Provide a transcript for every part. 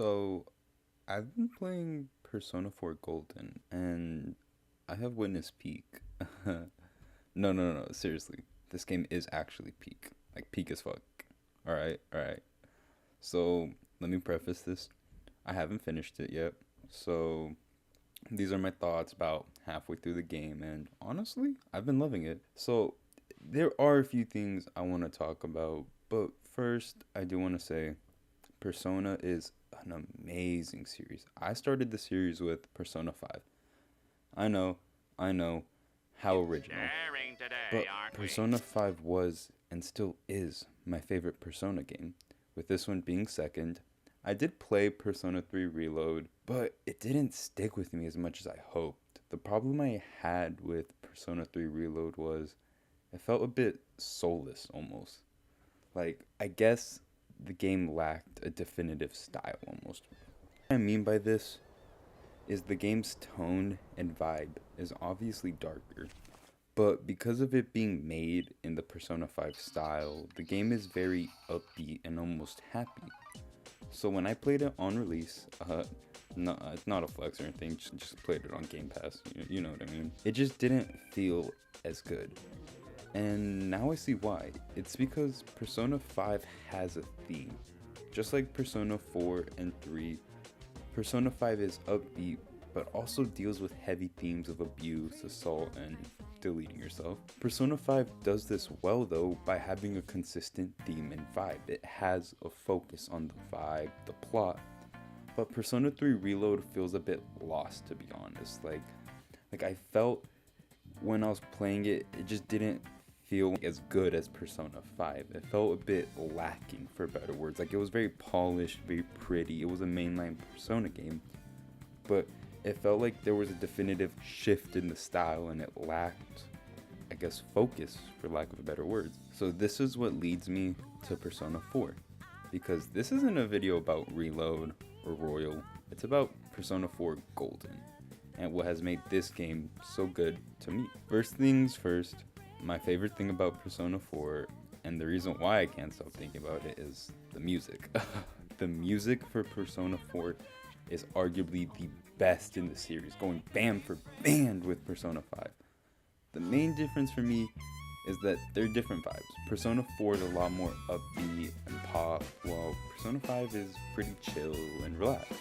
So, I've been playing Persona 4 Golden, and I have witnessed peak. No, seriously. This game is actually peak. Like, peak as fuck. Alright. So, let me preface this. I haven't finished it yet. So, these are my thoughts about halfway through the game, and honestly, I've been loving it. So, there are a few things I want to talk about, but first, I do want to say Persona is an amazing series. I started the series with Persona 5. I know, I know, how original. Sharing today, But aren't we? Persona 5 was and still is my favorite Persona game, with this one being second. I did play Persona 3 Reload, but it didn't stick with me as much as I hoped. The problem I had with Persona 3 Reload was it felt a bit soulless almost. Like, I guess the game lacked a definitive style almost. What I mean by this is the game's tone and vibe is obviously darker, but because of it being made in the Persona 5 style, the game is very upbeat and almost happy. So when I played it on release, no, it's not a flex or anything, just played it on Game Pass, you know what I mean? It just didn't feel as good. And now I see why. It's because Persona 5 has a theme. Just like Persona 4 and 3, Persona 5 is upbeat, but also deals with heavy themes of abuse, assault, and deleting yourself. Persona 5 does this well though by having a consistent theme and vibe. It has a focus on the vibe, the plot. But Persona 3 Reload feels a bit lost, to be honest. Like I felt when I was playing it, it just didn't feel as good as Persona 5. It felt a bit lacking, for better words. Like, it was very polished, very pretty. It was a mainline Persona game, but it felt like there was a definitive shift in the style and it lacked, I guess, focus, for lack of a better word. So, this is what leads me to Persona 4, because this isn't a video about Reload or Royal, it's about Persona 4 Golden and what has made this game so good to me. First things first, my favorite thing about Persona 4, and the reason why I can't stop thinking about it, is the music. The music for Persona 4 is arguably the best in the series, going band for band with Persona 5. The main difference for me is that they're different vibes. Persona 4 is a lot more upbeat and pop, while Persona 5 is pretty chill and relaxed.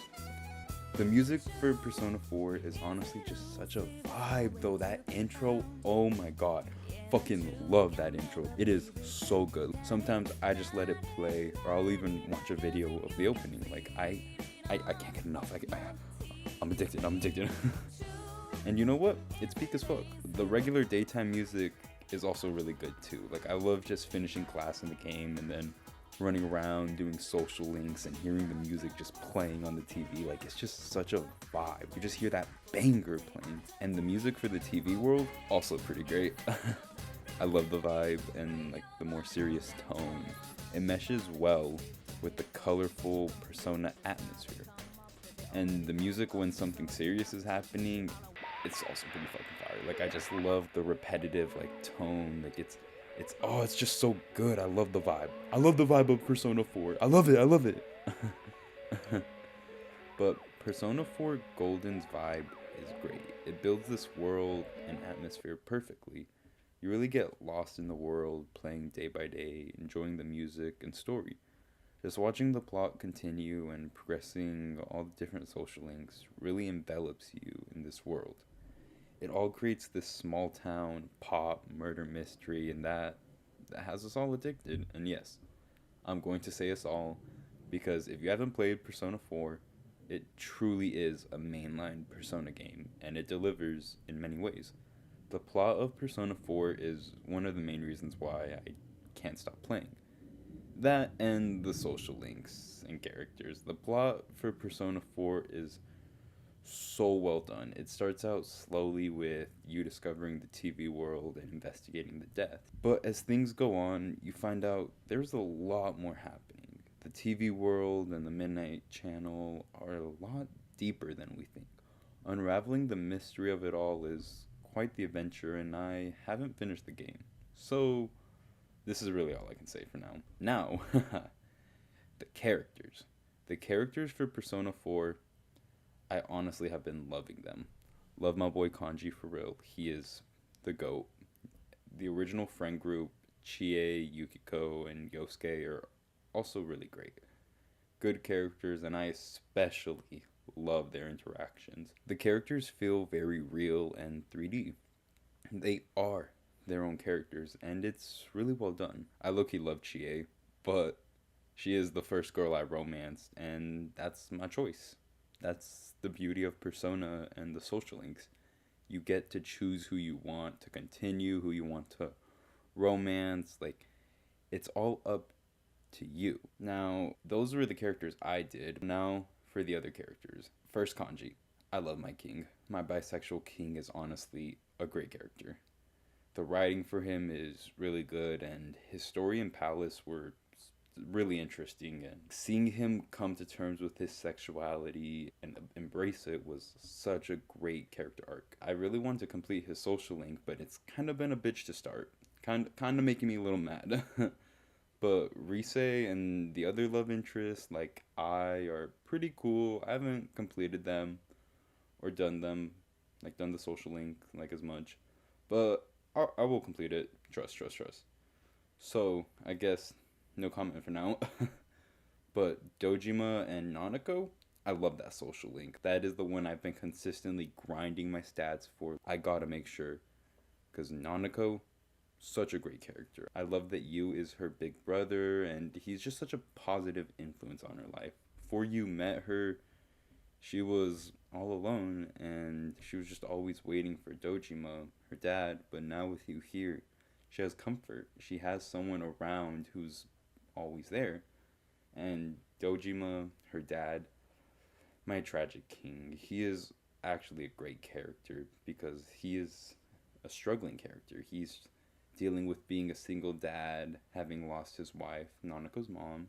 The music for Persona 4 is honestly just such a vibe though. That intro, oh my god. Fucking love that intro. It is so good. Sometimes I just let it play, or I'll even watch a video of the opening. Like I can't get enough. I'm addicted. And you know what? It's peak as fuck. The regular daytime music is also really good too. Like, I love just finishing class in the game and then running around doing social links and hearing the music just playing on the TV. Like, it's just such a vibe. You just hear that banger playing. And the music for the TV world, also pretty great. I love the vibe and like the more serious tone. It meshes well with the colorful Persona atmosphere. And the music when something serious is happening, it's also pretty fucking fire. Like, I just love the repetitive like tone. Like, it's just so good. I love the vibe. I love the vibe of Persona 4. I love it. But Persona 4 Golden's vibe is great. It builds this world and atmosphere perfectly. You really get lost in the world, playing day by day, enjoying the music and story. Just watching the plot continue and progressing all the different social links really envelops you in this world. It all creates this small town pop murder mystery, and that has us all addicted. And yes, I'm going to say us all, because if you haven't played Persona 4, it truly is a mainline Persona game, and it delivers in many ways. The plot of Persona 4 is one of the main reasons why I can't stop playing. That and the social links and characters. The plot for Persona 4 is so well done. It starts out slowly with you discovering the TV world and investigating the death. But as things go on, you find out there's a lot more happening. The TV world and the Midnight Channel are a lot deeper than we think. Unraveling the mystery of it all is quite the adventure, and I haven't finished the game. So, this is really all I can say for now. Now, the characters. The characters for Persona 4, I honestly have been loving them. Love my boy Kanji for real. He is the GOAT. The original friend group, Chie, Yukiko, and Yosuke, are also really great. Good characters, and I especially love their interactions. The characters feel very real and 3D. They are their own characters, and it's really well done. I low-key love Chie, but she is the first girl I romanced, and that's my choice. That's the beauty of Persona and the social links. You get to choose who you want to continue, who you want to romance. Like, it's all up to you. Now, those were the characters I did. Now, for the other characters. First, Kanji. I love my king. My bisexual king is honestly a great character. The writing for him is really good, and his story and palace were really interesting, and seeing him come to terms with his sexuality and embrace it was such a great character arc. I really wanted to complete his social link, but it's kind of been a bitch to start. Kind of making me a little mad. But Rise and the other love interests like I are pretty cool. I haven't completed them or done them, like done the social link like as much, but I will complete it. Trust, trust, trust. So I guess no comment for now. But Dojima and Nanako, I love that social link. That is the one I've been consistently grinding my stats for. I gotta make sure. Because Nanako, such a great character. I love that Yu is her big brother, and he's just such a positive influence on her life. Before you met her, she was all alone, and she was just always waiting for Dojima, her dad. But now with you here, she has comfort. She has someone around who's always there. And Dojima, her dad, my tragic king, he is actually a great character because he is a struggling character. He's dealing with being a single dad, having lost his wife, Nanako's mom.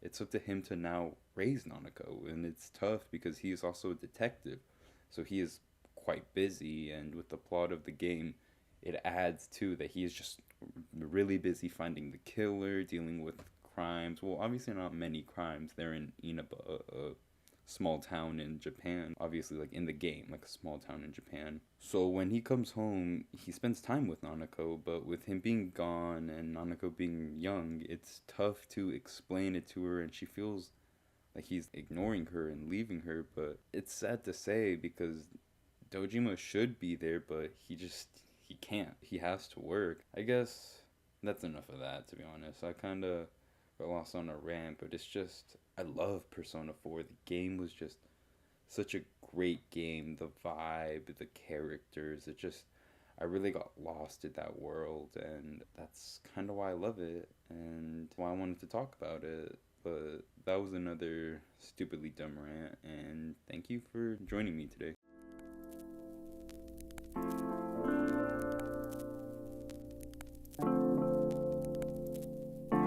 It's up to him to now raise Nanako, and it's tough because he is also a detective. So he is quite busy, and with the plot of the game, it adds to that he is just really busy finding the killer, dealing with crimes. Well, obviously not many crimes. They're in Inaba, a small town in Japan. Obviously, like in the game, like a small town in Japan. So when he comes home, he spends time with Nanako, but with him being gone and Nanako being young, it's tough to explain it to her, and she feels like he's ignoring her and leaving her. But it's sad to say because Dojima should be there, but he can't. He has to work. I guess that's enough of that, to be honest. I kind of got lost on a rant, but it's just, I love Persona 4. The game was just such a great game. The vibe, the characters, I really got lost in that world, and that's kind of why I love it, and why I wanted to talk about it. But that was another stupidly dumb rant, and thank you for joining me today.